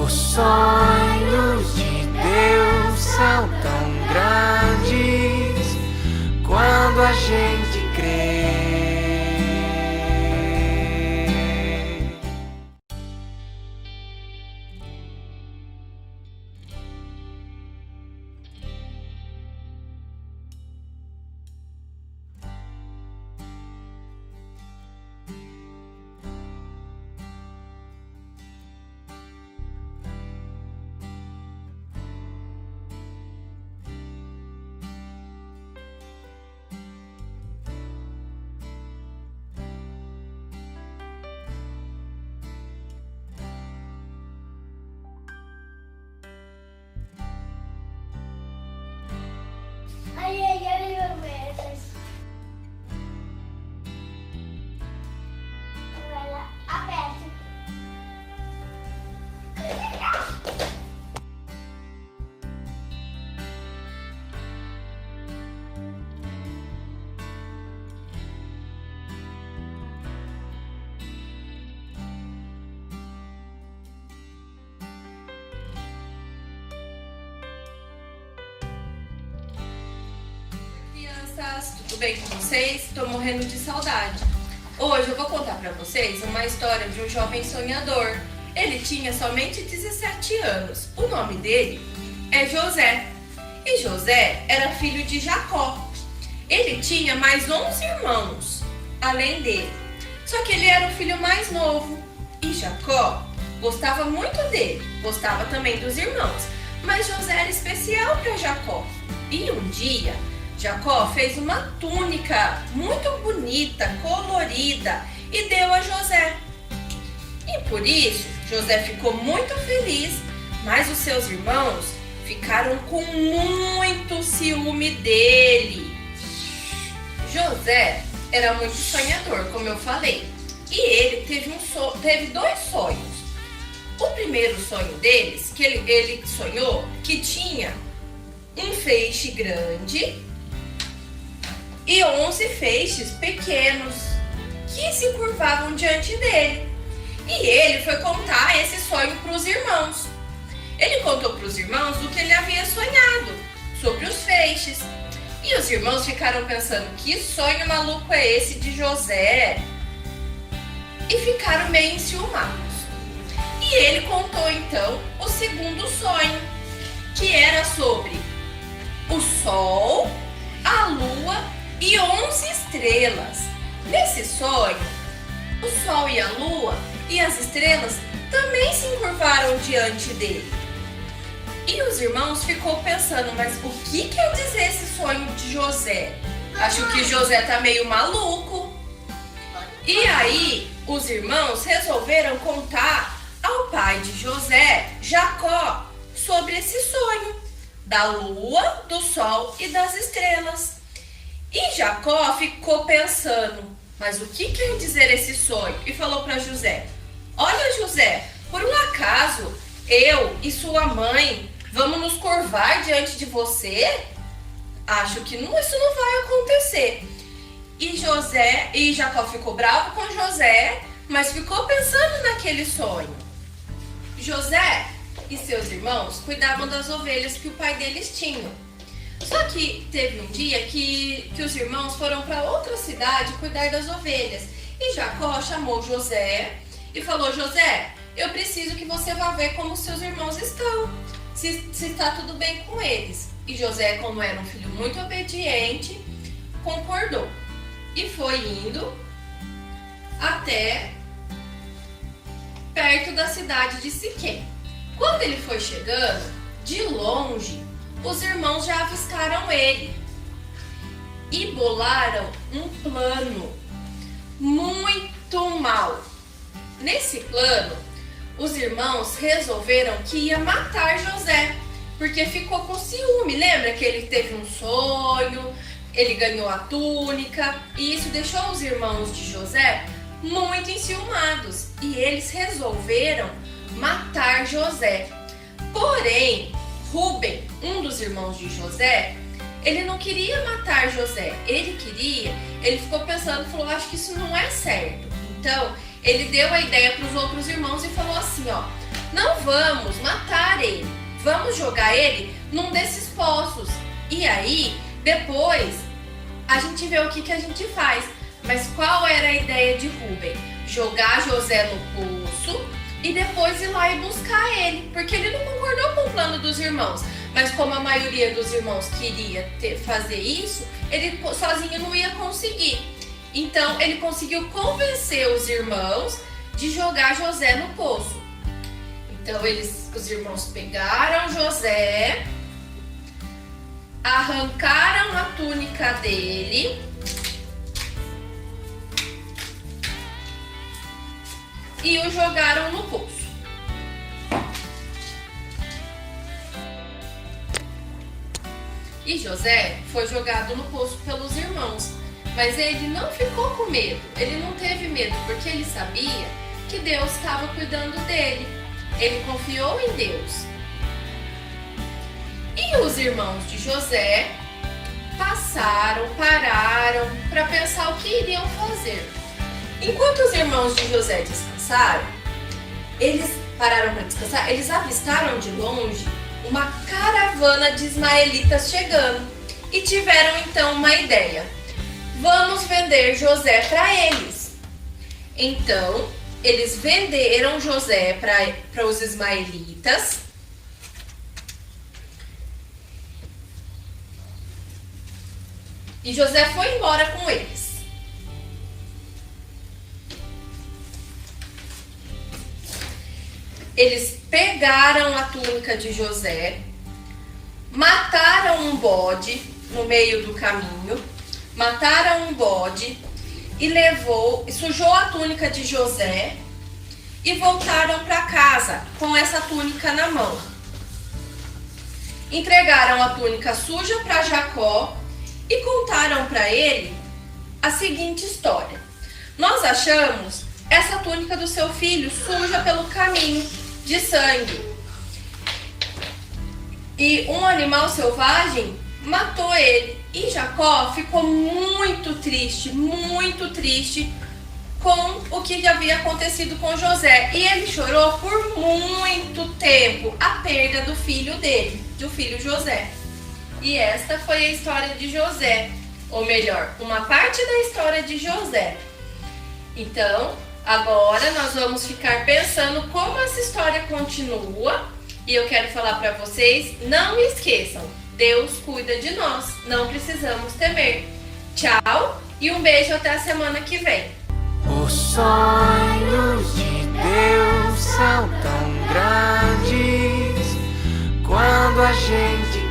Os sonhos de Deus são tão grandes quando a gente crê. Ai, ai, ai, meu Deus. Vai lá, aperta. Crianças, tudo bem com vocês? Tô morrendo de saudade. Hoje eu vou contar pra vocês uma história de um jovem sonhador. Ele tinha somente 17 anos. O nome dele é José. E José era filho de Jacó. Ele tinha mais 11 irmãos, além dele. Só que ele era o filho mais novo. E Jacó gostava muito dele, gostava também dos irmãos. Mas José era especial para Jacó. E um dia, Jacó fez uma túnica muito bonita, colorida, e deu a José. E por isso, José ficou muito feliz, mas os seus irmãos ficaram com muito ciúme dele. José era muito sonhador, como eu falei, e ele teve dois sonhos. O primeiro sonho deles, que ele sonhou que tinha um feixe grande e 11 feixes pequenos que se curvavam diante dele. E ele foi contar esse sonho para os irmãos. Ele contou para os irmãos o que ele havia sonhado sobre os feixes. E os irmãos ficaram pensando, que sonho maluco é esse de José? E ficaram meio enciumados. E ele contou então o segundo sonho, que era sobre o sol, a lua e 11 estrelas. Nesse sonho, o sol e a lua e as estrelas também se encurvaram diante dele. E os irmãos ficou pensando, mas o que quer dizer esse sonho de José? Acho que José tá meio maluco. E aí, os irmãos resolveram contar ao pai de José, Jacó, sobre esse sonho da lua, do sol e das estrelas. E Jacó ficou pensando, mas o que quer dizer esse sonho? E falou para José, olha José, por um acaso eu e sua mãe vamos nos curvar diante de você? Acho que isso não vai acontecer. E Jacó ficou bravo com José, mas ficou pensando naquele sonho. José e seus irmãos cuidavam das ovelhas que o pai deles tinha. Só que teve um dia que os irmãos foram para outra cidade cuidar das ovelhas. E Jacó chamou José e falou, José, eu preciso que você vá ver como seus irmãos estão, se está tudo bem com eles. E José, como era um filho muito obediente, concordou. E foi indo até perto da cidade de Siquém. Quando ele foi chegando, de longe, os irmãos já avistaram ele e bolaram um plano muito mau. Nesse plano, os irmãos resolveram que ia matar José, porque ficou com ciúme. Lembra que ele teve um sonho, ele ganhou a túnica, e isso deixou os irmãos de José muito enciumados, e eles resolveram matar José. Porém, Rúben, um dos irmãos de José, ele não queria matar José, ele ficou pensando, falou, acho que isso não é certo. Então, ele deu a ideia para os outros irmãos e falou assim, ó, não vamos matar ele, vamos jogar ele num desses poços. E aí, depois, a gente vê o que a gente faz. Mas qual era a ideia de Rúben? Jogar José no poço e depois ir lá e buscar ele, porque ele não concordou com o plano dos irmãos. Mas como a maioria dos irmãos queria fazer isso, ele sozinho não ia conseguir. Então ele conseguiu convencer os irmãos de jogar José no poço. Então os irmãos pegaram José, arrancaram a túnica dele e o jogaram no poço. E José foi jogado no poço pelos irmãos, mas ele não ficou com medo, ele não teve medo, porque ele sabia que Deus estava cuidando dele, ele confiou em Deus. E os irmãos de José pararam para pensar o que iriam fazer. Enquanto os irmãos de José descansaram, eles pararam para descansar, eles avistaram de longe uma caravana de ismaelitas chegando e tiveram então uma ideia: vamos vender José para eles. Então, eles venderam José para os ismaelitas e José foi embora com eles. Eles pegaram a túnica de José, mataram um bode no meio do caminho, mataram um bode e sujou a túnica de José e voltaram para casa com essa túnica na mão. Entregaram a túnica suja para Jacó e contaram para ele a seguinte história: nós achamos essa túnica do seu filho suja pelo caminho de sangue, e um animal selvagem matou ele. E Jacó ficou muito triste com o que havia acontecido com José, e ele chorou por muito tempo a perda do filho dele, do filho José. E esta foi a história de José, ou melhor, uma parte da história de José. Então, agora nós vamos ficar pensando como essa história continua, e eu quero falar para vocês, não esqueçam, Deus cuida de nós, não precisamos temer. Tchau e um beijo até a semana que vem. Os sonhos de Deus são tão grandes quando a gente